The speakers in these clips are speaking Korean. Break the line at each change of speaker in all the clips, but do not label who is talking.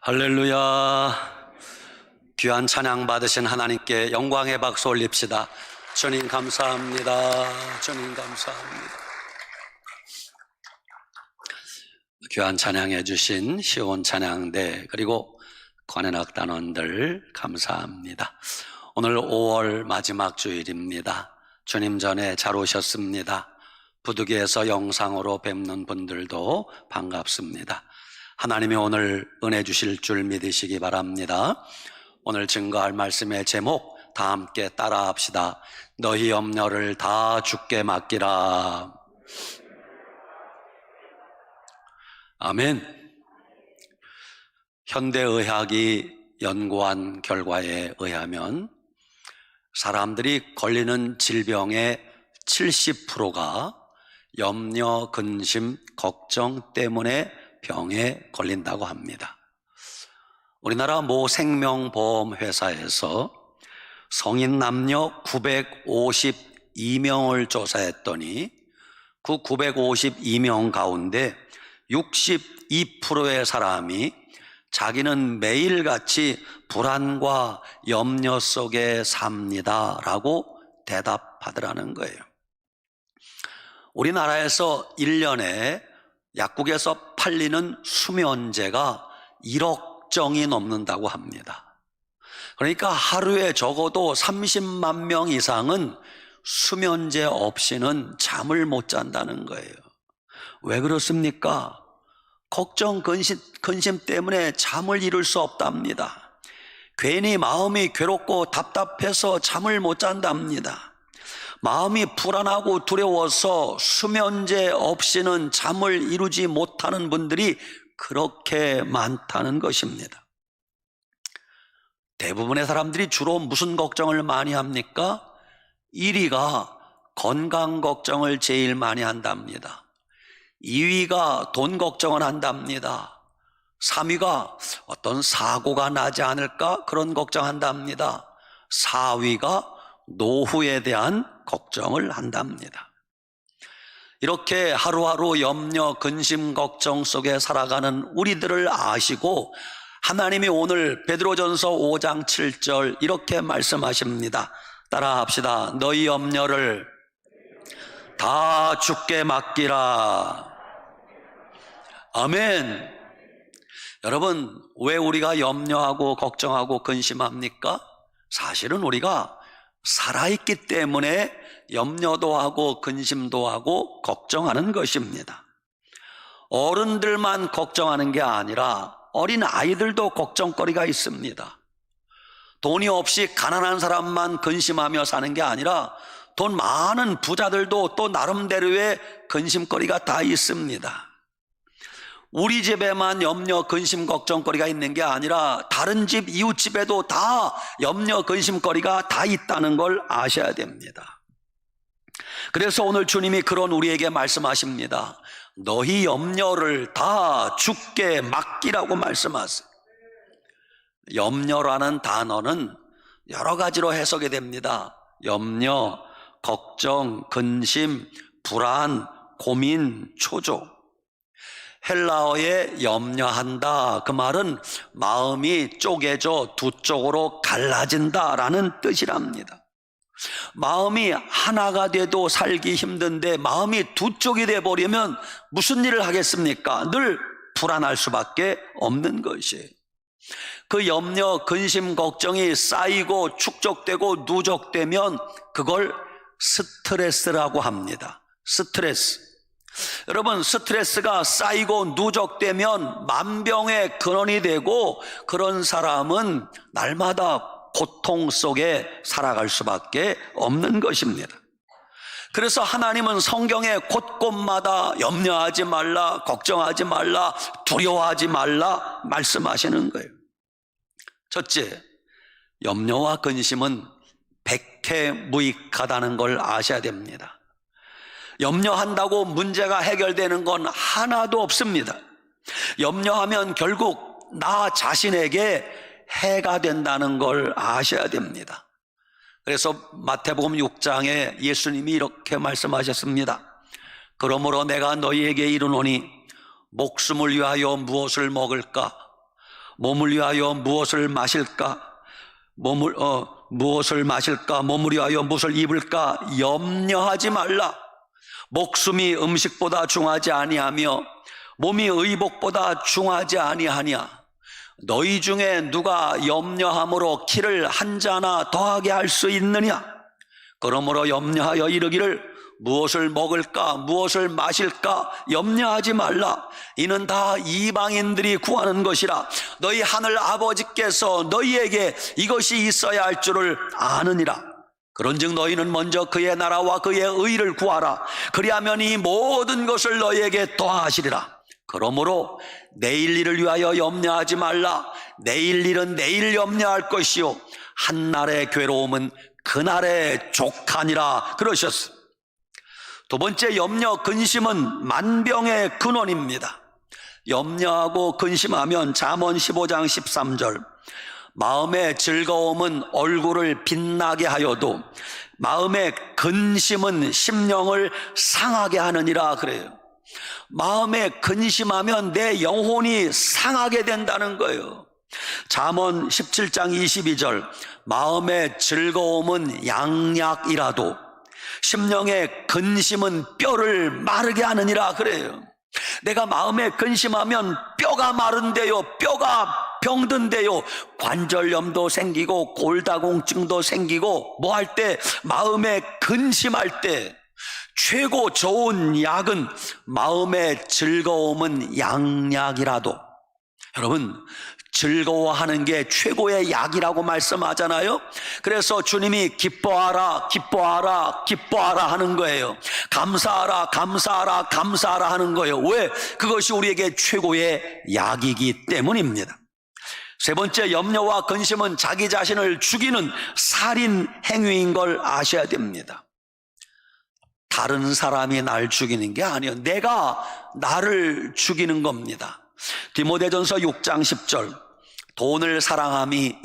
할렐루야. 귀한 찬양 받으신 하나님께 영광의 박수 올립시다. 주님 감사합니다. 주님 감사합니다. 귀한 찬양해 주신 시온 찬양대 그리고 관현악단원들 감사합니다. 오늘 5월 마지막 주일입니다. 주님 전에 잘 오셨습니다. 부득이해서 영상으로 뵙는 분들도 반갑습니다. 하나님이 오늘 은혜 주실 줄 믿으시기 바랍니다. 오늘 증거할 말씀의 제목 다 함께 따라 합시다. 너희 염려를 다 주께 맡기라. 아멘. 현대의학이 연구한 결과에 의하면 사람들이 걸리는 질병의 70%가 염려, 근심, 걱정 때문에 병에 걸린다고 합니다. 우리나라 모 생명보험회사에서 성인 남녀 952명을 조사했더니 그 952명 가운데 62%의 사람이 자기는 매일같이 불안과 염려 속에 삽니다 라고 대답하더라는 거예요. 우리나라에서 1년에 약국에서 팔리는 수면제가 1억 정이 넘는다고 합니다. 그러니까 하루에 적어도 30만 명 이상은 수면제 없이는 잠을 못 잔다는 거예요. 왜 그렇습니까? 걱정, 근심 때문에 잠을 이룰 수 없답니다. 괜히 마음이 괴롭고 답답해서 잠을 못 잔답니다. 마음이 불안하고 두려워서 수면제 없이는 잠을 이루지 못하는 분들이 그렇게 많다는 것입니다. 대부분의 사람들이 주로 무슨 걱정을 많이 합니까? 1위가 건강 걱정을 제일 많이 한답니다. 2위가 돈 걱정을 한답니다. 3위가 어떤 사고가 나지 않을까 그런 걱정한답니다. 4위가 노후에 대한 걱정을 한답니다. 이렇게 하루하루 염려, 근심, 걱정 속에 살아가는 우리들을 아시고 하나님이 오늘 베드로전서 5장 7절 이렇게 말씀하십니다. 따라 합시다. 너희 염려를 다 주께 맡기라. 아멘. 여러분, 왜 우리가 염려하고 걱정하고 근심합니까? 사실은 우리가 살아있기 때문에 염려도 하고 근심도 하고 걱정하는 것입니다. 어른들만 걱정하는 게 아니라 어린 아이들도 걱정거리가 있습니다. 돈이 없이 가난한 사람만 근심하며 사는 게 아니라 돈 많은 부자들도 또 나름대로의 근심거리가 다 있습니다. 우리 집에만 염려, 근심, 걱정거리가 있는 게 아니라 다른 집, 이웃집에도 다 염려, 근심거리가 다 있다는 걸 아셔야 됩니다. 그래서 오늘 주님이 그런 우리에게 말씀하십니다. 너희 염려를 다 주께 맡기라고 말씀하세요. 염려라는 단어는 여러 가지로 해석이 됩니다. 염려, 걱정, 근심, 불안, 고민, 초조. 헬라어에 염려한다 그 말은 마음이 쪼개져 두 쪽으로 갈라진다라는 뜻이랍니다. 마음이 하나가 돼도 살기 힘든데 마음이 두 쪽이 돼버리면 무슨 일을 하겠습니까? 늘 불안할 수밖에 없는 것이에요. 그 염려, 근심, 걱정이 쌓이고 축적되고 누적되면 그걸 스트레스라고 합니다. 스트레스. 여러분, 스트레스가 쌓이고 누적되면 만병의 근원이 되고 그런 사람은 날마다 고통 속에 살아갈 수밖에 없는 것입니다. 그래서 하나님은 성경에 곳곳마다 염려하지 말라, 걱정하지 말라, 두려워하지 말라 말씀하시는 거예요. 첫째, 염려와 근심은 백해무익하다는 걸 아셔야 됩니다. 염려한다고 문제가 해결되는 건 하나도 없습니다. 염려하면 결국 나 자신에게 해가 된다는 걸 아셔야 됩니다. 그래서 마태복음 6장에 예수님이 이렇게 말씀하셨습니다. 그러므로 내가 너희에게 이르노니 목숨을 위하여 무엇을 먹을까? 몸을 위하여 무엇을 마실까? 무엇을 마실까? 몸을 위하여 무엇을 입을까? 염려하지 말라. 목숨이 음식보다 중하지 아니하며 몸이 의복보다 중하지 아니하냐. 너희 중에 누가 염려함으로 키를 한 자나 더하게 할 수 있느냐? 그러므로 염려하여 이르기를 무엇을 먹을까 무엇을 마실까 염려하지 말라. 이는 다 이방인들이 구하는 것이라. 너희 하늘 아버지께서 너희에게 이것이 있어야 할 줄을 아느니라. 그런즉 너희는 먼저 그의 나라와 그의 의를 구하라. 그리하면 이 모든 것을 너희에게 더하시리라. 그러므로 내일 일을 위하여 염려하지 말라. 내일 일은 내일 염려할 것이요 한날의 괴로움은 그날의 족하니라 그러셨습니다. 두 번째, 염려, 근심은 만병의 근원입니다. 염려하고 근심하면 잠언 15장 13절 마음의 즐거움은 얼굴을 빛나게 하여도 마음의 근심은 심령을 상하게 하느니라 그래요. 마음에 근심하면 내 영혼이 상하게 된다는 거예요. 잠언 17장 22절 마음의 즐거움은 양약이라도 심령의 근심은 뼈를 마르게 하느니라 그래요. 내가 마음에 근심하면 뼈가 마른데요, 뼈가 병든데요, 관절염도 생기고 골다공증도 생기고 뭐 할 때, 마음에 근심할 때 최고 좋은 약은 마음의 즐거움은 양약이라도. 여러분, 즐거워하는 게 최고의 약이라고 말씀하잖아요. 그래서 주님이 기뻐하라 기뻐하라 기뻐하라 하는 거예요. 감사하라 감사하라 감사하라 하는 거예요. 왜? 그것이 우리에게 최고의 약이기 때문입니다. 세 번째, 염려와 근심은 자기 자신을 죽이는 살인 행위인 걸 아셔야 됩니다. 다른 사람이 날 죽이는 게 아니에요. 내가 나를 죽이는 겁니다. 디모데전서 6장 10절 돈을 사랑함이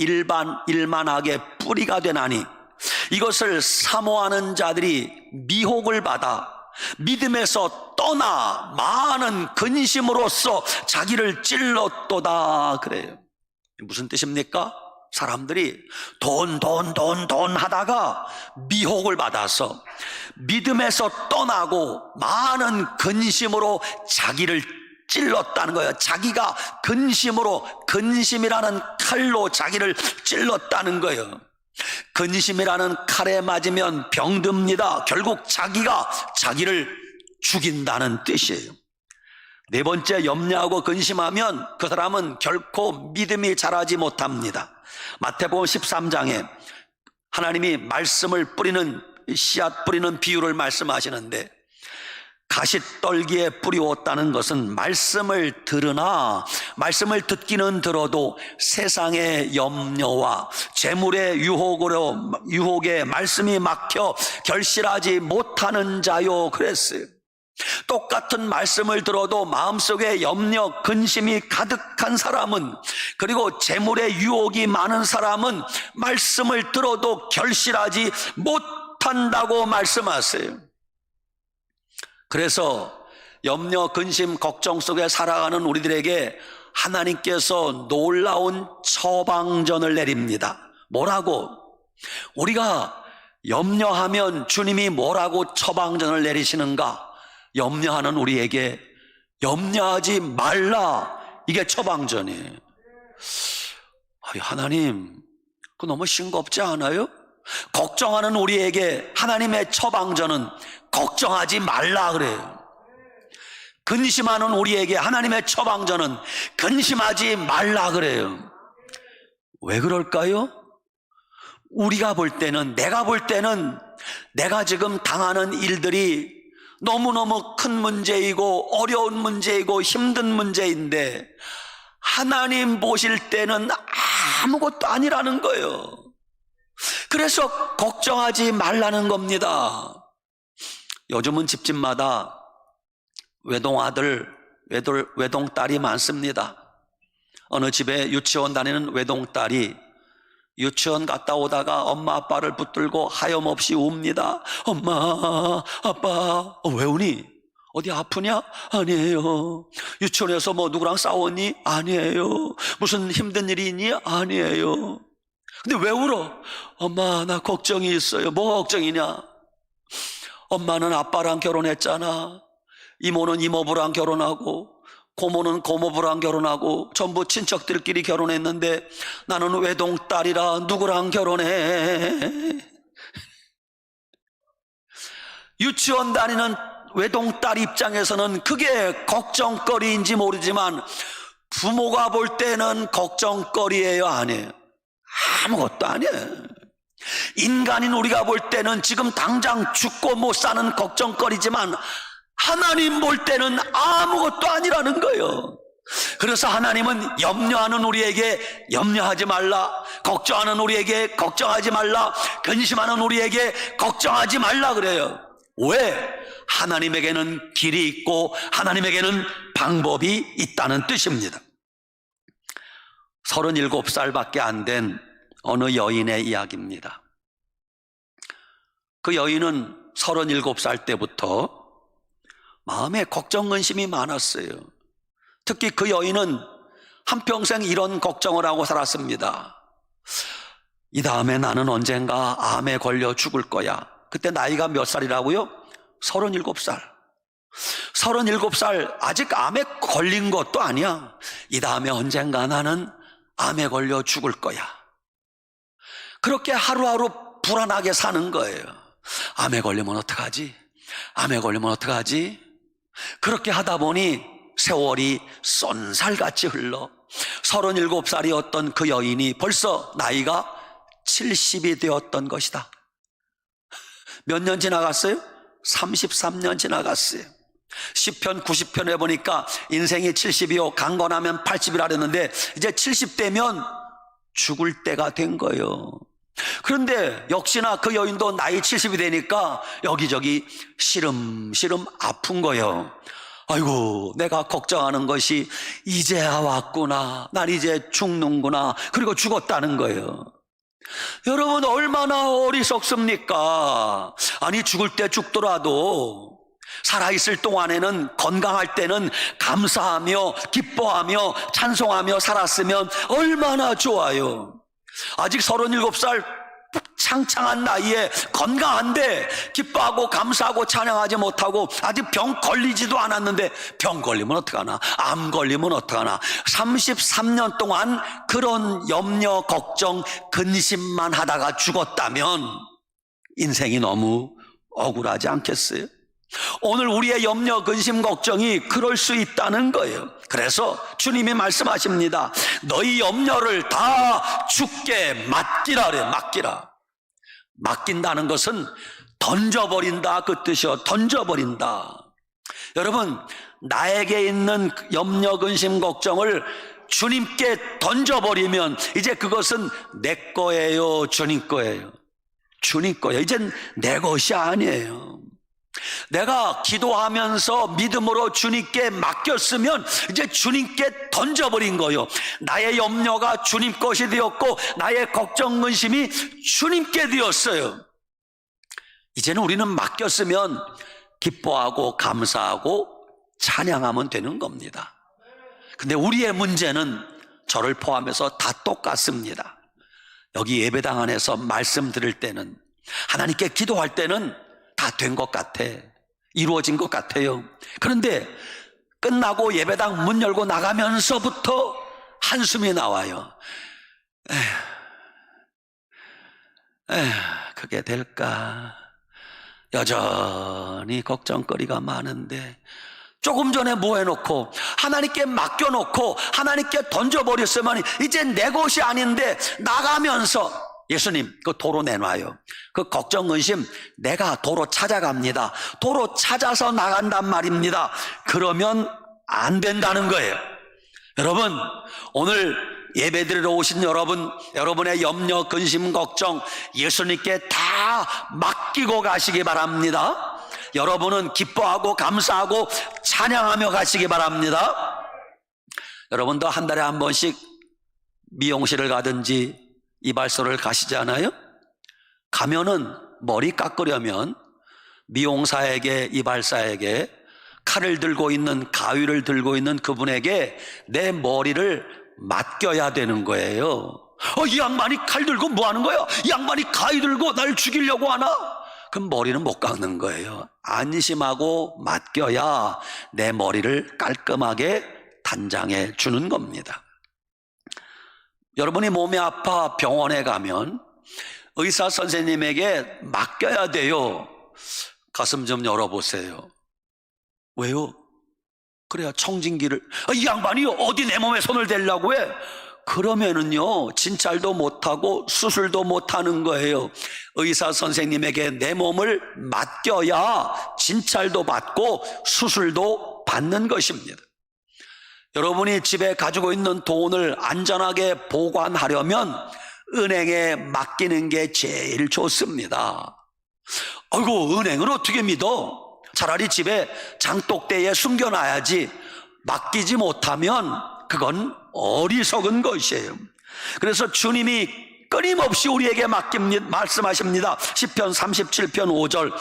일만하게 뿌리가 되나니 이것을 사모하는 자들이 미혹을 받아 믿음에서 떠나 많은 근심으로써 자기를 찔렀도다 그래요. 무슨 뜻입니까? 사람들이 돈 하다가 미혹을 받아서 믿음에서 떠나고 많은 근심으로 자기를 찔렀다는 거예요. 자기가 근심이라는 칼로 자기를 찔렀다는 거예요. 근심이라는 칼에 맞으면 병듭니다. 결국 자기가 자기를 죽인다는 뜻이에요. 네 번째, 염려하고 근심하면 그 사람은 결코 믿음이 자라지 못합니다. 마태복음 13장에 하나님이 말씀을 뿌리는, 씨앗 뿌리는 비유를 말씀하시는데, 가시떨기에 뿌리웠다는 것은 말씀을 들으나 말씀을 듣기는 들어도 세상의 염려와 재물의 유혹에 말씀이 막혀 결실하지 못하는 자요 그랬어요. 똑같은 말씀을 들어도 마음속에 염려, 근심이 가득한 사람은, 그리고 재물의 유혹이 많은 사람은 말씀을 들어도 결실하지 못한다고 말씀하세요. 그래서 염려, 근심, 걱정 속에 살아가는 우리들에게 하나님께서 놀라운 처방전을 내립니다. 뭐라고? 우리가 염려하면 주님이 뭐라고 처방전을 내리시는가? 염려하는 우리에게 염려하지 말라, 이게 처방전이에요. 하나님, 그거 너무 싱겁지 않아요? 걱정하는 우리에게 하나님의 처방전은 걱정하지 말라 그래요. 근심하는 우리에게 하나님의 처방전은 근심하지 말라 그래요. 왜 그럴까요? 우리가 볼 때는, 내가 볼 때는 내가 지금 당하는 일들이 너무너무 큰 문제이고 어려운 문제이고 힘든 문제인데 하나님 보실 때는 아무것도 아니라는 거예요. 그래서 걱정하지 말라는 겁니다. 요즘은 집집마다 외동아들, 외동딸이 많습니다. 어느 집에 유치원 다니는 외동딸이 유치원 갔다 오다가 엄마 아빠를 붙들고 하염없이 웁니다. 엄마, 아빠. 왜 우니? 어디 아프냐? 아니에요. 유치원에서 뭐 누구랑 싸웠니? 아니에요. 무슨 힘든 일이 있니? 아니에요. 근데 왜 울어? 엄마, 나 걱정이 있어요. 뭐 걱정이냐? 엄마는 아빠랑 결혼했잖아. 이모는 이모부랑 결혼하고, 고모는 고모부랑 결혼하고, 전부 친척들끼리 결혼했는데 나는 외동딸이라 누구랑 결혼해? 유치원 다니는 외동딸 입장에서는 그게 걱정거리인지 모르지만 부모가 볼 때는 걱정거리예요, 아니에요? 아무것도 아니에요. 인간인 우리가 볼 때는 지금 당장 죽고 못 사는 걱정거리지만 하나님 볼 때는 아무것도 아니라는 거예요. 그래서 하나님은 염려하는 우리에게 염려하지 말라, 걱정하는 우리에게 걱정하지 말라, 근심하는 우리에게 걱정하지 말라 그래요. 왜? 하나님에게는 길이 있고 하나님에게는 방법이 있다는 뜻입니다. 37살밖에 안 된 어느 여인의 이야기입니다. 그 여인은 37살 때부터 마음에 걱정 근심이 많았어요. 특히 그 여인은 한평생 이런 걱정을 하고 살았습니다. 이 다음에 나는 언젠가 암에 걸려 죽을 거야. 그때 나이가 몇 살이라고요? 37살. 37살, 아직 암에 걸린 것도 아니야. 이 다음에 언젠가 나는 암에 걸려 죽을 거야. 그렇게 하루하루 불안하게 사는 거예요. 암에 걸리면 어떡하지? 암에 걸리면 어떡하지? 그렇게 하다 보니 세월이 쏜살같이 흘러 37살이었던 그 여인이 벌써 나이가 70이 되었던 것이다. 몇 년 지나갔어요? 33년 지나갔어요. 10편 90편에 보니까 인생이 70이요 강건하면 80이라 그랬는데 이제 70대면 죽을 때가 된 거예요. 그런데 역시나 그 여인도 나이 70이 되니까 여기저기 시름시름 아픈 거예요. 아이고, 내가 걱정하는 것이 이제야 왔구나. 난 이제 죽는구나. 그리고 죽었다는 거예요. 여러분, 얼마나 어리석습니까? 아니, 죽을 때 죽더라도 살아있을 동안에는, 건강할 때는 감사하며 기뻐하며 찬송하며 살았으면 얼마나 좋아요. 아직 37살 창창한 나이에 건강한데 기뻐하고 감사하고 찬양하지 못하고 아직 병 걸리지도 않았는데 병 걸리면 어떡하나, 암 걸리면 어떡하나. 33년 동안 그런 염려, 걱정, 근심만 하다가 죽었다면 인생이 너무 억울하지 않겠어요? 오늘 우리의 염려, 근심, 걱정이 그럴 수 있다는 거예요. 그래서 주님이 말씀하십니다. 너희 염려를 다 주께 맡기라 그래요. 맡기라. 맡긴다는 것은 던져버린다 그 뜻이요. 던져버린다. 여러분, 나에게 있는 염려, 근심, 걱정을 주님께 던져버리면 이제 그것은 내 거예요, 주님 거예요? 주님 거예요. 이젠 내 것이 아니에요. 내가 기도하면서 믿음으로 주님께 맡겼으면 이제 주님께 던져버린 거예요. 나의 염려가 주님 것이 되었고 나의 걱정, 근심이 주님께 되었어요. 이제는 우리는 맡겼으면 기뻐하고 감사하고 찬양하면 되는 겁니다. 근데 우리의 문제는 저를 포함해서 다 똑같습니다. 여기 예배당 안에서 말씀 드릴 때는, 하나님께 기도할 때는 다 된 것 같아. 이루어진 것 같아요. 그런데 끝나고 예배당 문 열고 나가면서부터 한숨이 나와요. 그게 될까? 여전히 걱정거리가 많은데 조금 전에 뭐 해놓고 하나님께 맡겨놓고 하나님께 던져버렸으면 이제 내 것이 아닌데 나가면서 예수님 그 도로 내놔요. 그 걱정, 근심 내가 도로 찾아갑니다. 도로 찾아서 나간단 말입니다. 그러면 안 된다는 거예요. 여러분, 오늘 예배드리러 오신 여러분, 여러분의 염려, 근심, 걱정 예수님께 다 맡기고 가시기 바랍니다. 여러분은 기뻐하고 감사하고 찬양하며 가시기 바랍니다. 여러분도 한 달에 한 번씩 미용실을 가든지 이발소를 가시잖아요. 가면은 머리 깎으려면 미용사에게, 이발사에게 칼을 들고 있는, 가위를 들고 있는 그분에게 내 머리를 맡겨야 되는 거예요. 이 양반이 칼 들고 뭐 하는 거야? 이 양반이 가위 들고 날 죽이려고 하나? 그럼 머리는 못 깎는 거예요. 안심하고 맡겨야 내 머리를 깔끔하게 단장해 주는 겁니다. 여러분이 몸이 아파 병원에 가면 의사 선생님에게 맡겨야 돼요. 가슴 좀 열어보세요. 왜요? 그래야 청진기를, 이 양반이 어디 내 몸에 손을 대려고 해? 그러면은요, 진찰도 못하고 수술도 못하는 거예요. 의사 선생님에게 내 몸을 맡겨야 진찰도 받고 수술도 받는 것입니다. 여러분이 집에 가지고 있는 돈을 안전하게 보관하려면 은행에 맡기는 게 제일 좋습니다. 아이고, 은행은 어떻게 믿어? 차라리 집에 장독대에 숨겨놔야지. 맡기지 못하면 그건 어리석은 것이에요. 그래서 주님이 끊임없이 우리에게 말씀하십니다. 시편 37편 5절,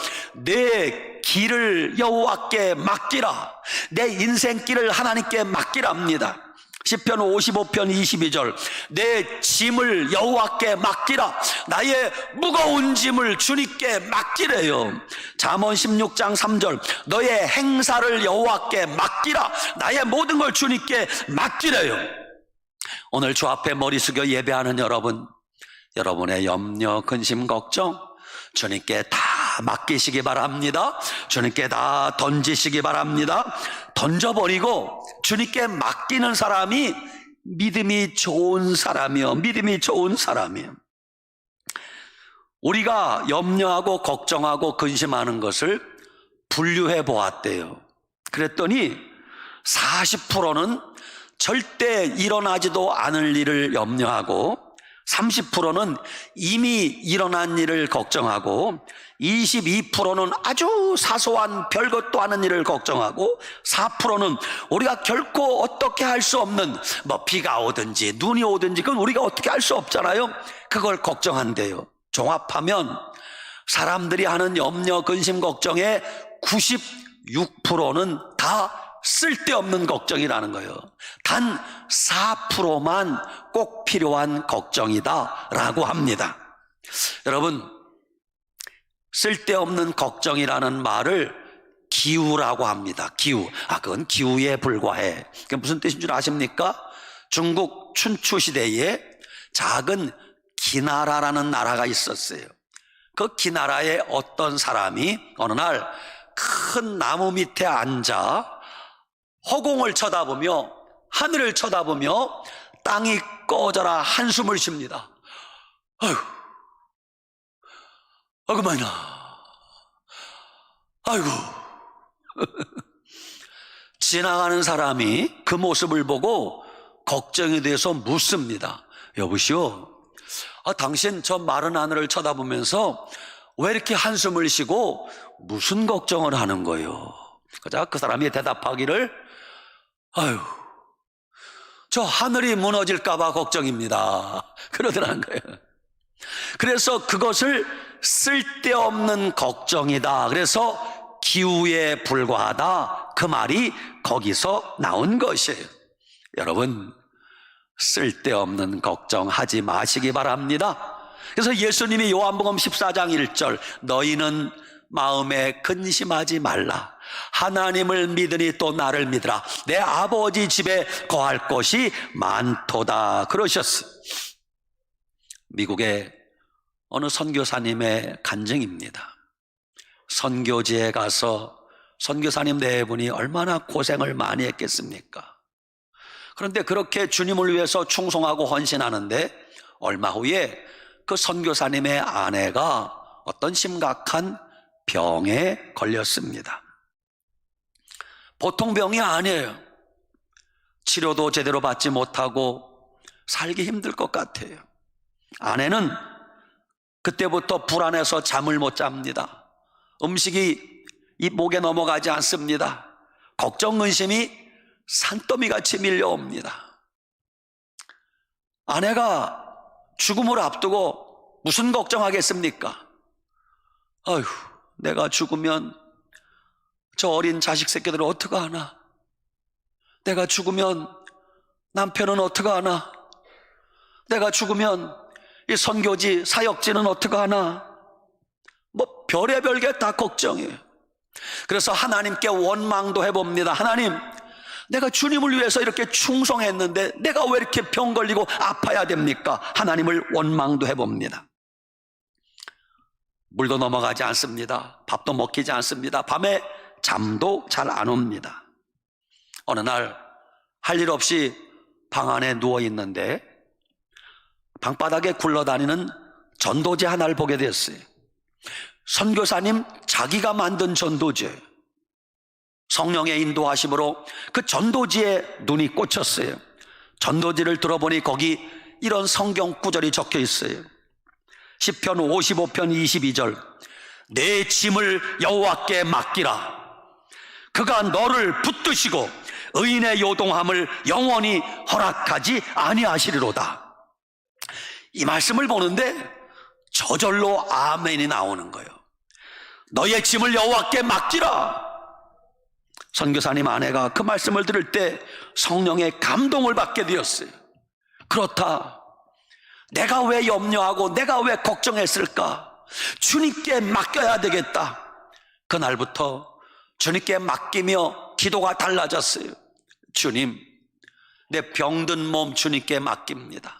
내 길을 여호와께 맡기라. 내 인생길을 하나님께 맡기랍니다. 시편 55편 22절, 내 짐을 여호와께 맡기라. 나의 무거운 짐을 주님께 맡기래요. 잠언 16장 3절, 너의 행사를 여호와께 맡기라. 나의 모든 걸 주님께 맡기래요. 오늘 주 앞에 머리 숙여 예배하는 여러분, 여러분의 염려, 근심, 걱정 주님께 다 맡기시기 바랍니다. 주님께 다 던지시기 바랍니다. 던져버리고 주님께 맡기는 사람이 믿음이 좋은 사람이요. 믿음이 좋은 사람이요. 우리가 염려하고 걱정하고 근심하는 것을 분류해 보았대요. 그랬더니 40%는 절대 일어나지도 않을 일을 염려하고, 30%는 이미 일어난 일을 걱정하고, 22%는 아주 사소한 별것도 아닌 일을 걱정하고, 4%는 우리가 결코 어떻게 할 수 없는, 비가 오든지 눈이 오든지 그건 우리가 어떻게 할 수 없잖아요. 그걸 걱정한대요. 종합하면 사람들이 하는 염려, 근심, 걱정의 96%는 다 쓸데없는 걱정이라는 거예요. 단 4%만 꼭 필요한 걱정이다라고 합니다. 여러분, 쓸데없는 걱정이라는 말을 기우라고 합니다. 기우. 그건 기우에 불과해. 그게 무슨 뜻인 줄 아십니까? 중국 춘추 시대에 작은 기나라라는 나라가 있었어요. 그 기나라에 어떤 사람이 어느 날 큰 나무 밑에 앉아 허공을 쳐다보며, 하늘을 쳐다보며 땅이 꺼져라 한숨을 쉽니다. 아이고 마이나, 아이고. 지나가는 사람이 그 모습을 보고 걱정이 돼서 묻습니다. 여보시오, 당신 저 마른 하늘을 쳐다보면서 왜 이렇게 한숨을 쉬고 무슨 걱정을 하는 거예요? 그자 그 사람이 대답하기를, 저 하늘이 무너질까봐 걱정입니다. 그러더라는 거예요. 그래서 그것을 쓸데없는 걱정이다. 그래서 기우에 불과하다. 그 말이 거기서 나온 것이에요. 여러분, 쓸데없는 걱정하지 마시기 바랍니다. 그래서 예수님이 요한복음 14장 1절, 너희는 마음에 근심하지 말라. 하나님을 믿으니 또 나를 믿으라. 내 아버지 집에 거할 곳이 많도다. 그러셨어요. 미국의 어느 선교사님의 간증입니다. 선교지에 가서 선교사님 네 분이 얼마나 고생을 많이 했겠습니까? 그런데 그렇게 주님을 위해서 충성하고 헌신하는데 얼마 후에 그 선교사님의 아내가 어떤 심각한 병에 걸렸습니다. 보통 병이 아니에요. 치료도 제대로 받지 못하고 살기 힘들 것 같아요. 아내는 그때부터 불안해서 잠을 못 잡니다. 음식이 이 목에 넘어가지 않습니다. 걱정, 근심이 산더미같이 밀려옵니다. 아내가 죽음을 앞두고 무슨 걱정하겠습니까? 아휴, 내가 죽으면 저 어린 자식 새끼들을 어떡하나? 내가 죽으면 남편은 어떡하나? 내가 죽으면 이 선교지, 사역지는 어떡하나? 뭐 별의별 게 다 걱정이에요. 그래서 하나님께 원망도 해봅니다. 하나님, 내가 주님을 위해서 이렇게 충성했는데 내가 왜 이렇게 병 걸리고 아파야 됩니까? 하나님을 원망도 해봅니다. 물도 넘어가지 않습니다. 밥도 먹히지 않습니다. 밤에 잠도 잘 안 옵니다. 어느 날 할 일 없이 방 안에 누워 있는데 방바닥에 굴러다니는 전도제 하나를 보게 됐어요. 선교사님 자기가 만든 전도제, 성령의 인도하심으로 그 전도지에 눈이 꽂혔어요. 전도지를 들어보니 거기 이런 성경 구절이 적혀 있어요. 시편 55편 22절, 내 짐을 여호와께 맡기라. 그가 너를 붙드시고 의인의 요동함을 영원히 허락하지 아니하시리로다. 이 말씀을 보는데 저절로 아멘이 나오는 거예요. 너의 짐을 여호와께 맡기라. 선교사님 아내가 그 말씀을 들을 때 성령의 감동을 받게 되었어요. 그렇다, 내가 왜 염려하고 내가 왜 걱정했을까? 주님께 맡겨야 되겠다. 그날부터 주님께 맡기며 기도가 달라졌어요. 주님, 내 병든 몸 주님께 맡깁니다.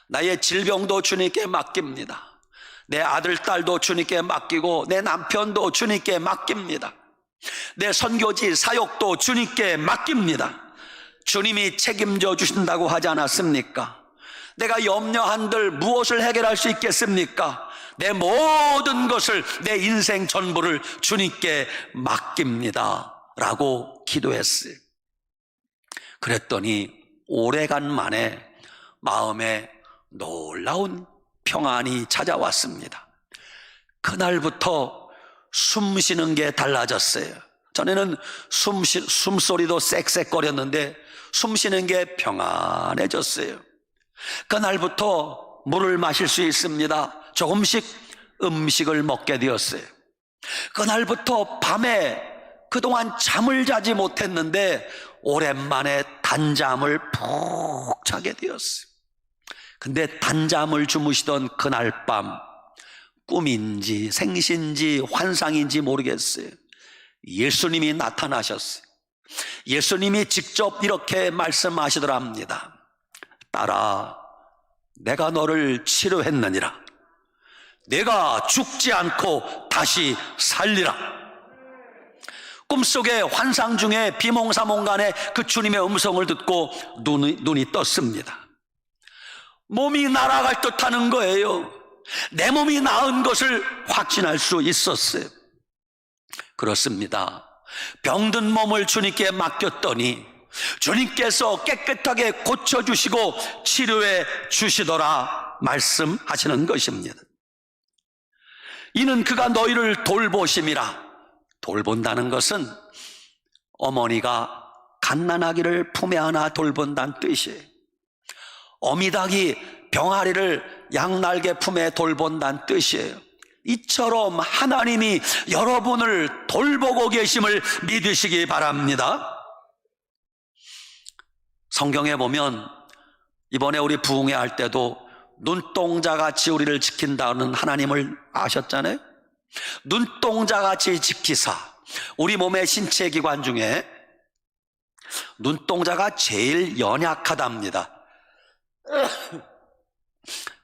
나의 질병도 주님께 맡깁니다. 내 아들, 딸도 주님께 맡기고 내 남편도 주님께 맡깁니다. 내 선교지, 사역도 주님께 맡깁니다. 주님이 책임져 주신다고 하지 않았습니까? 내가 염려한들 무엇을 해결할 수 있겠습니까? 내 모든 것을, 내 인생 전부를 주님께 맡깁니다 라고 기도했어요. 그랬더니 오래간 만에 마음에 놀라운 평안이 찾아왔습니다. 그날부터 숨 쉬는 게 달라졌어요. 전에는 숨소리도 쌕쌕거렸는데 숨 쉬는 게 평안해졌어요. 그날부터 물을 마실 수 있습니다. 조금씩 음식을 먹게 되었어요. 그날부터 밤에 그동안 잠을 자지 못했는데 오랜만에 단잠을 푹 자게 되었어요. 근데 단잠을 주무시던 그날 밤, 꿈인지 생신지 환상인지 모르겠어요. 예수님이 나타나셨어요. 예수님이 직접 이렇게 말씀하시더랍니다. 딸아, 내가 너를 치료했느니라. 내가 죽지 않고 다시 살리라. 꿈속에 환상 중에 비몽사몽간에 그 주님의 음성을 듣고 눈이 떴습니다. 몸이 날아갈 듯하는 거예요. 내 몸이 나은 것을 확신할 수 있었어요. 그렇습니다. 병든 몸을 주님께 맡겼더니 주님께서 깨끗하게 고쳐주시고 치료해 주시더라 말씀하시는 것입니다. 이는 그가 너희를 돌보심이라. 돌본다는 것은 어머니가 갓난아기를 품에 안아 돌본다는 뜻이에요. 어미닭이 병아리를 양날개 품에 돌본다는 뜻이에요. 이처럼 하나님이 여러분을 돌보고 계심을 믿으시기 바랍니다. 성경에 보면 이번에 우리 부흥회 할 때도 눈동자같이 우리를 지킨다는 하나님을 아셨잖아요. 눈동자같이 지키사. 우리 몸의 신체 기관 중에 눈동자가 제일 연약하답니다.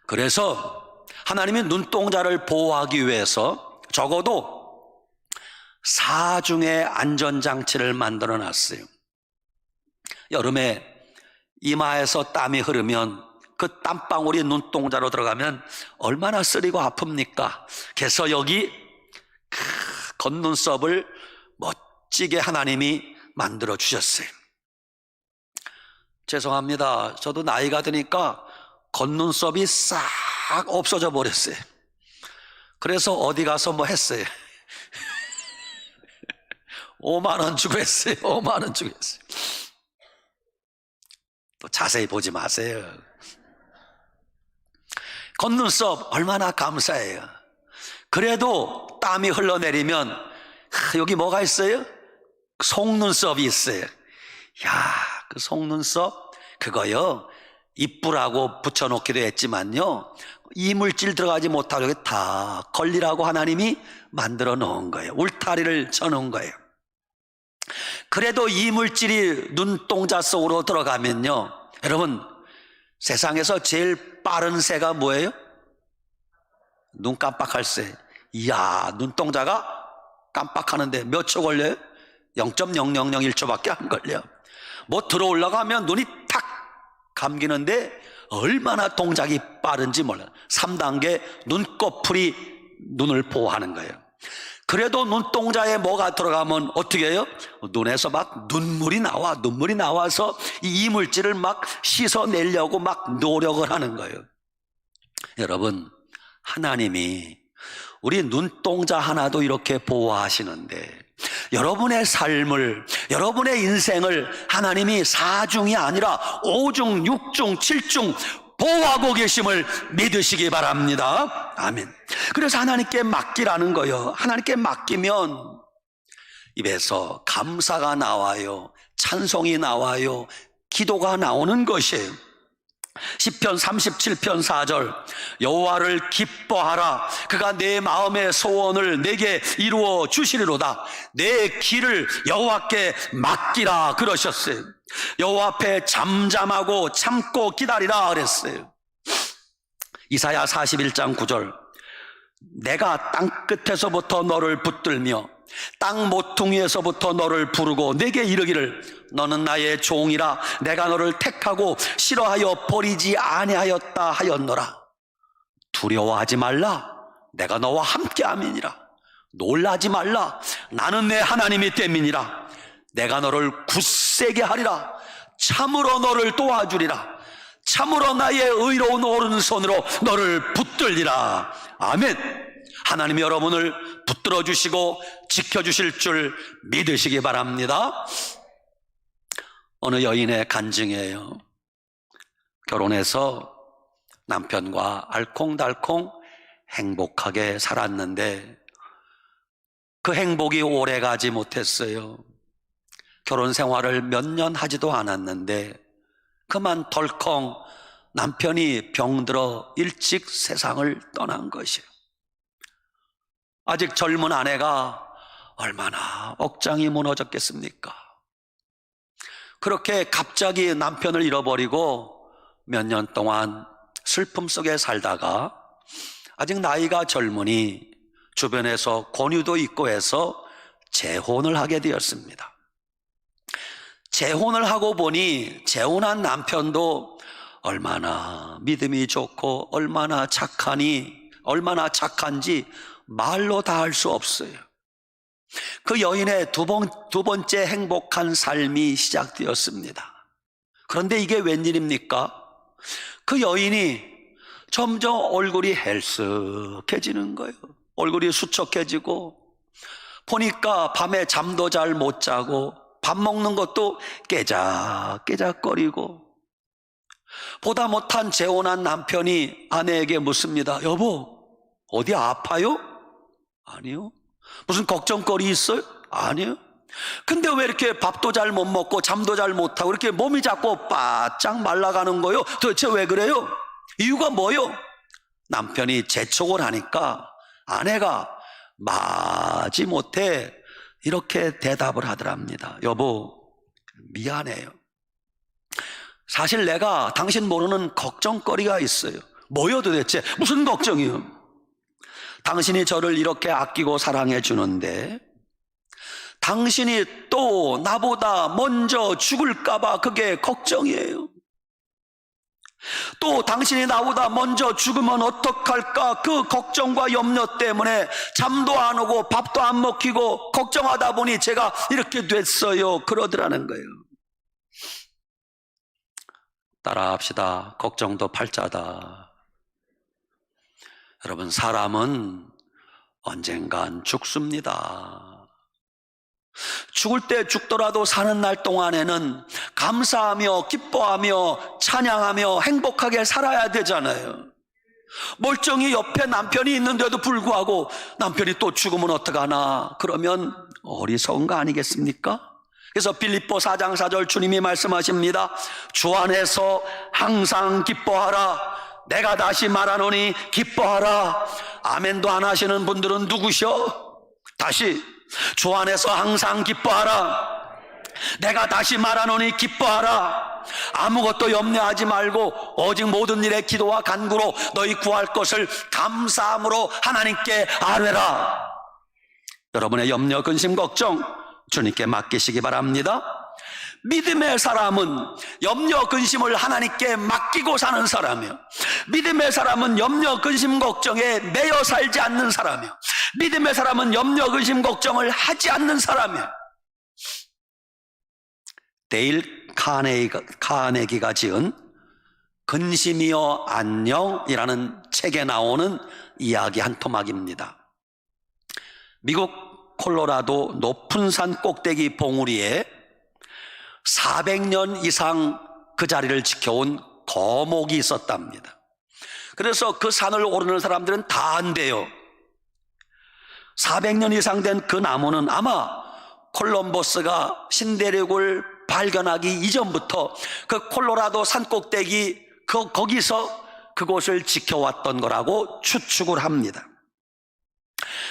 그래서 하나님이 눈동자를 보호하기 위해서 적어도 4중의 안전장치를 만들어 놨어요. 여름에 이마에서 땀이 흐르면 그 땀방울이 눈동자로 들어가면 얼마나 쓰리고 아픕니까? 그래서 여기 겉눈썹을 멋지게 하나님이 만들어 주셨어요. 죄송합니다. 저도 나이가 드니까 겉눈썹이 싹 없어져 버렸어요. 그래서 어디 가서 뭐 했어요. 5만 원 주고 했어요. 5만 원 주고 했어요. 또 자세히 보지 마세요. 겉눈썹 얼마나 감사해요. 그래도 땀이 흘러내리면 여기 뭐가 있어요? 속눈썹이 있어요. 야, 그 속눈썹 그거요, 이쁘라고 붙여놓기도 했지만요, 이물질 들어가지 못하고 여기 다 걸리라고 하나님이 만들어 놓은 거예요. 울타리를 쳐놓은 거예요. 그래도 이물질이 눈동자 속으로 들어가면요, 여러분, 세상에서 제일 빠른 새가 뭐예요? 눈 깜빡할 새. 이야, 눈동자가 깜빡하는데 몇 초 걸려요? 0.0001초밖에 안 걸려. 뭐 들어올라가면 눈이 탁 감기는데 얼마나 동작이 빠른지 몰라요. 3단계 눈꺼풀이 눈을 보호하는 거예요. 그래도 눈동자에 뭐가 들어가면 어떻게 해요? 눈에서 막 눈물이 나와서 이 이물질을 막 씻어내려고 막 노력을 하는 거예요. 여러분, 하나님이 우리 눈동자 하나도 이렇게 보호하시는데, 여러분의 삶을, 여러분의 인생을 하나님이 4중이 아니라 5중, 6중, 7중 보호하고 계심을 믿으시기 바랍니다. 아멘. 그래서 하나님께 맡기라는 거예요. 하나님께 맡기면 입에서 감사가 나와요, 찬송이 나와요, 기도가 나오는 것이에요. 시편 37편 4절, 여호와를 기뻐하라. 그가 내 마음의 소원을 내게 이루어 주시리로다. 내 길을 여호와께 맡기라 그러셨어요. 여호와 앞에 잠잠하고 참고 기다리라 그랬어요. 이사야 41장 9절, 내가 땅 끝에서부터 너를 붙들며 땅 모퉁이에서부터 너를 부르고 내게 이르기를 너는 나의 종이라 내가 너를 택하고 싫어하여 버리지 아니하였다 하였노라. 두려워하지 말라, 내가 너와 함께함이니라. 놀라지 말라, 나는 내 하나님이 됨이니라. 내가 너를 굳세게 하리라. 참으로 너를 도와주리라. 참으로 나의 의로운 오른손으로 너를 붙들리라. 아멘. 하나님이 여러분을 붙들어 주시고 지켜주실 줄 믿으시기 바랍니다. 어느 여인의 간증이에요. 결혼해서 남편과 알콩달콩 행복하게 살았는데 그 행복이 오래가지 못했어요. 결혼 생활을 몇 년 하지도 않았는데 그만 덜컹 남편이 병들어 일찍 세상을 떠난 것이에요. 아직 젊은 아내가 얼마나 억장이 무너졌겠습니까? 그렇게 갑자기 남편을 잃어버리고 몇 년 동안 슬픔 속에 살다가 아직 나이가 젊으니 주변에서 권유도 있고 해서 재혼을 하게 되었습니다. 재혼을 하고 보니 재혼한 남편도 얼마나 믿음이 좋고 얼마나 착한지 말로 다 할 수 없어요. 그 여인의 두 번째 행복한 삶이 시작되었습니다. 그런데 이게 웬일입니까? 그 여인이 점점 얼굴이 헬쓱해지는 거예요. 얼굴이 수척해지고 보니까 밤에 잠도 잘 못 자고 밥 먹는 것도 깨작깨작거리고, 보다 못한 재혼한 남편이 아내에게 묻습니다. 여보, 어디 아파요? 아니요. 무슨 걱정거리 있어요? 아니요. 근데 왜 이렇게 밥도 잘 못 먹고 잠도 잘 못 하고 이렇게 몸이 자꾸 바짝 말라가는 거요? 도대체 왜 그래요? 이유가 뭐요? 남편이 재촉을 하니까 아내가 마지못해 이렇게 대답을 하더랍니다. 여보, 미안해요. 사실 내가 당신 모르는 걱정거리가 있어요. 뭐요 도대체? 무슨 걱정이요? 당신이 저를 이렇게 아끼고 사랑해 주는데 당신이 또 나보다 먼저 죽을까봐 그게 걱정이에요. 또 당신이 나보다 먼저 죽으면 어떡할까 그 걱정과 염려 때문에 잠도 안 오고 밥도 안 먹히고 걱정하다 보니 제가 이렇게 됐어요. 그러더라는 거예요. 따라합시다. 걱정도 팔자다. 여러분, 사람은 언젠간 죽습니다. 죽을 때 죽더라도 사는 날 동안에는 감사하며 기뻐하며 찬양하며 행복하게 살아야 되잖아요. 멀쩡히 옆에 남편이 있는데도 불구하고 남편이 또 죽으면 어떡하나, 그러면 어리석은 거 아니겠습니까? 그래서 빌립보 4장 4절 주님이 말씀하십니다. 주 안에서 항상 기뻐하라. 내가 다시 말하노니 기뻐하라. 아멘도 안 하시는 분들은 누구셔? 다시, 주 안에서 항상 기뻐하라. 내가 다시 말하노니 기뻐하라. 아무것도 염려하지 말고 오직 모든 일에 기도와 간구로 너희 구할 것을 감사함으로 하나님께 아뢰라. 여러분의 염려, 근심, 걱정 주님께 맡기시기 바랍니다. 믿음의 사람은 염려, 근심을 하나님께 맡기고 사는 사람이요, 믿음의 사람은 염려, 근심, 걱정에 매여 살지 않는 사람이요, 믿음의 사람은 염려, 근심, 걱정을 하지 않는 사람이요. 데일 카네기가 지은 근심이여 안녕이라는 책에 나오는 이야기 한 토막입니다. 미국 콜로라도 높은 산 꼭대기 봉우리에 400년 이상 그 자리를 지켜온 거목이 있었답니다. 그래서 그 산을 오르는 사람들은 다 안 돼요. 400년 이상 된 그 나무는 아마 콜럼버스가 신대륙을 발견하기 이전부터 그 콜로라도 산꼭대기 거기서 그곳을 지켜왔던 거라고 추측을 합니다.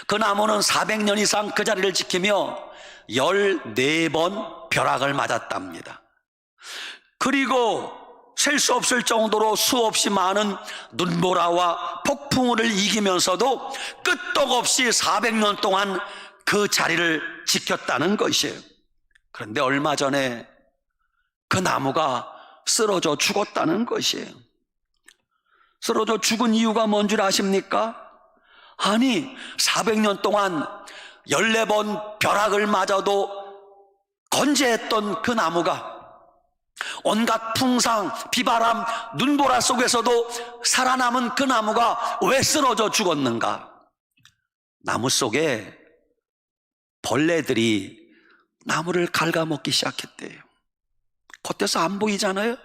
그 나무는 400년 이상 그 자리를 지키며 14번 벼락을 맞았답니다. 그리고 셀 수 없을 정도로 수없이 많은 눈보라와 폭풍우를 이기면서도 끄떡없이 400년 동안 그 자리를 지켰다는 것이에요. 그런데 얼마 전에 그 나무가 쓰러져 죽었다는 것이에요. 쓰러져 죽은 이유가 뭔 줄 아십니까? 아니, 400년 동안 14번 벼락을 맞아도 건재했던 그 나무가 온갖 풍상, 비바람, 눈보라 속에서도 살아남은 그 나무가 왜 쓰러져 죽었는가? 나무 속에 벌레들이 나무를 갉아먹기 시작했대요. 겉에서 안 보이잖아요.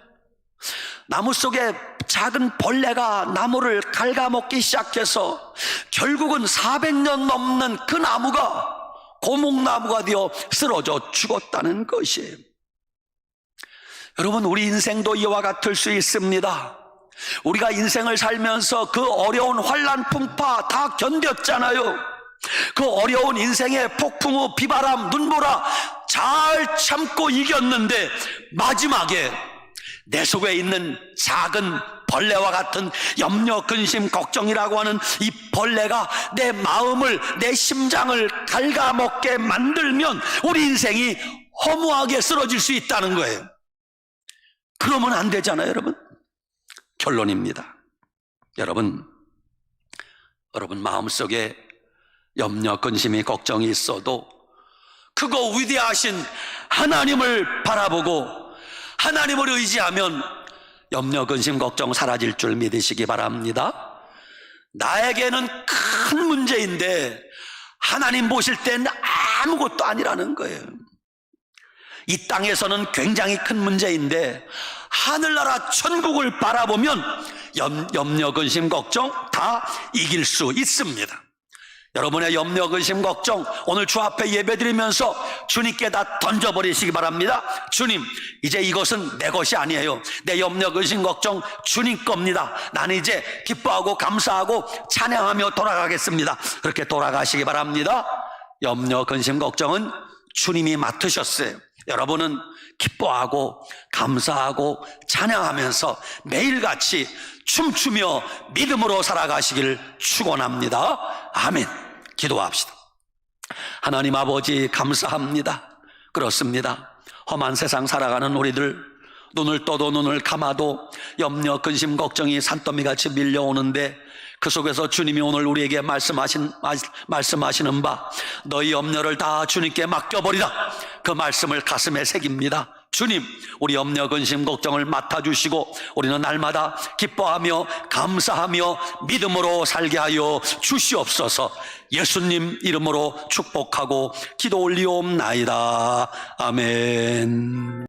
나무 속에 작은 벌레가 나무를 갉아먹기 시작해서 결국은 400년 넘는 그 나무가 고목나무가 되어 쓰러져 죽었다는 것이에요. 여러분, 우리 인생도 이와 같을 수 있습니다. 우리가 인생을 살면서 그 어려운 환난 풍파 다 견뎠잖아요. 그 어려운 인생의 폭풍우, 비바람, 눈보라 잘 참고 이겼는데 마지막에 내 속에 있는 작은 벌레와 같은 염려, 근심, 걱정이라고 하는 이 벌레가 내 마음을, 내 심장을 갉아먹게 만들면 우리 인생이 허무하게 쓰러질 수 있다는 거예요. 그러면 안 되잖아요, 여러분. 결론입니다. 여러분 마음속에 염려, 근심이, 걱정이 있어도 그거 위대하신 하나님을 바라보고 하나님을 의지하면 염려, 근심, 걱정 사라질 줄 믿으시기 바랍니다. 나에게는 큰 문제인데 하나님 보실 땐 아무것도 아니라는 거예요. 이 땅에서는 굉장히 큰 문제인데 하늘나라 천국을 바라보면 염려, 근심, 걱정 다 이길 수 있습니다. 여러분의 염려, 근심, 걱정 오늘 주 앞에 예배드리면서 주님께 다 던져버리시기 바랍니다. 주님, 이제 이것은 내 것이 아니에요. 내 염려, 근심, 걱정 주님 겁니다. 나는 이제 기뻐하고 감사하고 찬양하며 돌아가겠습니다. 그렇게 돌아가시기 바랍니다. 염려, 근심, 걱정은 주님이 맡으셨어요. 여러분은 기뻐하고 감사하고 찬양하면서 매일같이 춤추며 믿음으로 살아가시길 축원합니다. 아멘. 기도합시다. 하나님 아버지, 감사합니다. 그렇습니다. 험한 세상 살아가는 우리들, 눈을 떠도 눈을 감아도 염려, 근심, 걱정이 산더미같이 밀려오는데 그 속에서 주님이 오늘 우리에게 말씀하시는 바, 너희 염려를 다 주님께 맡겨버리라, 그 말씀을 가슴에 새깁니다. 주님, 우리 염려, 근심, 걱정을 맡아주시고 우리는 날마다 기뻐하며 감사하며 믿음으로 살게 하여 주시옵소서. 예수님 이름으로 축복하고 기도 올리옵나이다. 아멘.